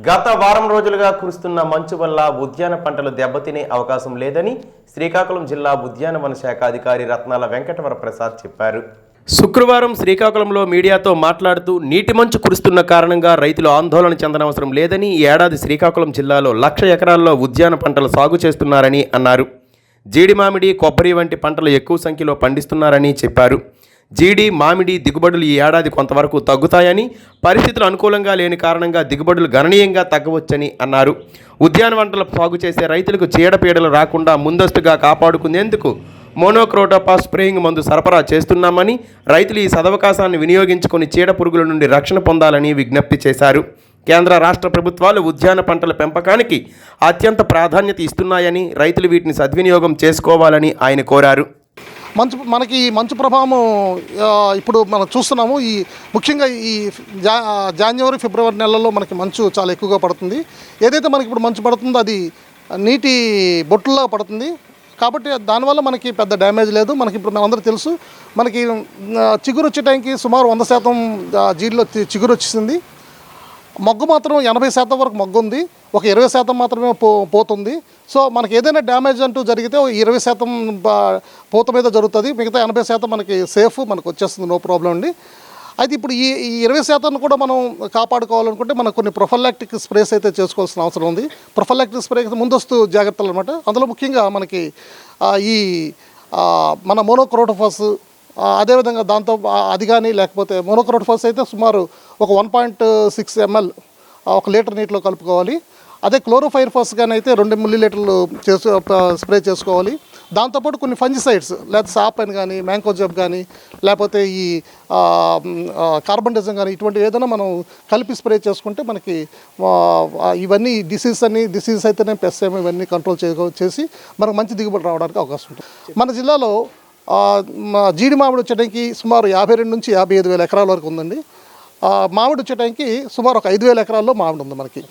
గత వారం రోజులుగా కురుస్తున్న మంచు వల్ల ఉద్యాన పంటలు దెబ్బతినే అవకాశం లేదని శ్రీకాకుళం జిల్లా ఉద్యానవన శాఖ అధికారి రత్నాల వెంకటవర ప్రసాద్ చెప్పారు. శుక్రవారం శ్రీకాకుళంలో మీడియాతో మాట్లాడుతూ నీటి మంచు కురుస్తున్న కారణంగా రైతులు ఆందోళన చెందనవసరం లేదని ఈ ఏడాది శ్రీకాకుళం జిల్లాలో 1,00,000 ఎకరాల్లో ఉద్యాన పంటలు సాగు చేస్తున్నారని అన్నారు. జీడి మామిడి కొబ్బరి వంటి పంటలు ఎక్కువ సంఖ్యలో పండిస్తున్నారని చెప్పారు. జీడి మామిడి దిగుబడులు ఈ ఏడాది కొంతవరకు తగ్గుతాయని, పరిస్థితులు అనుకూలంగా లేని కారణంగా దిగుబడులు గణనీయంగా తగ్గవచ్చని అన్నారు. ఉద్యాన పంటలు సాగు చేసే రైతులకు చీడపీడలు రాకుండా ముందస్తుగా కాపాడుకునేందుకు మోనోక్రోటోఫాస్ స్ప్రేయింగ్ మందు సరఫరా చేస్తున్నామని, రైతులు ఈ సదవకాశాన్ని వినియోగించుకొని చీడ పురుగుల నుండి రక్షణ పొందాలని విజ్ఞప్తి చేశారు. కేంద్ర రాష్ట్ర ప్రభుత్వాలు ఉద్యాన పంటల పెంపకానికి అత్యంత ప్రాధాన్యత ఇస్తున్నాయని, రైతులు వీటిని సద్వినియోగం చేసుకోవాలని ఆయన కోరారు. మనకి మంచు ప్రభావం ఇప్పుడు మనం చూస్తున్నాము. ముఖ్యంగా జనవరి ఫిబ్రవరి నెలల్లో మనకి మంచు చాలా ఎక్కువగా పడుతుంది. ఏదైతే మనకి ఇప్పుడు మంచు పడుతుందో అది నీటి బొట్టులా పడుతుంది. కాబట్టి దానివల్ల మనకి పెద్ద డ్యామేజ్ లేదు. మనకి ఇప్పుడు మనందరికీ తెలుసు, మనకి చిగురు వచ్చే టైంకి సుమారు 100% జీడిలో చిగురు వచ్చేసింది. మొగ్గు మాత్రం 80% వరకు మొగ్గు ఉంది, ఒక 20% మాత్రమే పోతుంది. సో మనకి ఏదైనా డ్యామేజ్ అంటూ జరిగితే 20% పూత మీద జరుగుతుంది, మిగతా 80% మనకి సేఫ్, మనకు వచ్చేస్తుంది, నో ప్రాబ్లం అండి. అయితే ఇప్పుడు ఈ 20% కూడా మనం కాపాడుకోవాలనుకుంటే మనకు కొన్ని ప్రొఫైలాక్టిక్ స్ప్రేస్ అయితే చేసుకోవాల్సిన అవసరం ఉంది. ప్రొఫైలాక్టిక్ స్ప్రే ముందస్తు జాగ్రత్తలు అనమాట. అందులో ముఖ్యంగా మనకి ఈ మన మోనోక్రోటోఫాస్, అదేవిధంగా దాంతో అది కానీ లేకపోతే మోనోక్రోటోఫాస్ అయితే సుమారు ఒక 1.6 ml 1 లీటర్ నీటిలో కలుపుకోవాలి. అదే క్లోరోఫైరిఫాస్ కానీ అయితే 2 మిల్లీలీటర్లు స్ప్రే చేసుకోవాలి. దాంతోపాటు కొన్ని ఫంజిసైడ్స్ లేకపోతే సాపైన్ కానీ, మ్యాంకోజెబ్ కానీ, లేకపోతే ఈ కార్బన్డిజం కానీ, ఇటువంటి ఏదైనా మనం కలిపి స్ప్రే చేసుకుంటే మనకి ఇవన్నీ డిసీజ్ అయితేనే పెస్ట్ ఏమో ఇవన్నీ కంట్రోల్ చేసి మనకు మంచి దిగుబడి రావడానికి అవకాశం ఉంటుంది. మన జిల్లాలో జీడి మామిడి వచ్చేటానికి సుమారు 52 నుంచి 55 వేల ఎకరాల వరకు ఉందండి. మామిడి వచ్చేటానికి సుమారు ఒక 5,000 ఎకరాల్లో మామిడి ఉంది మనకి.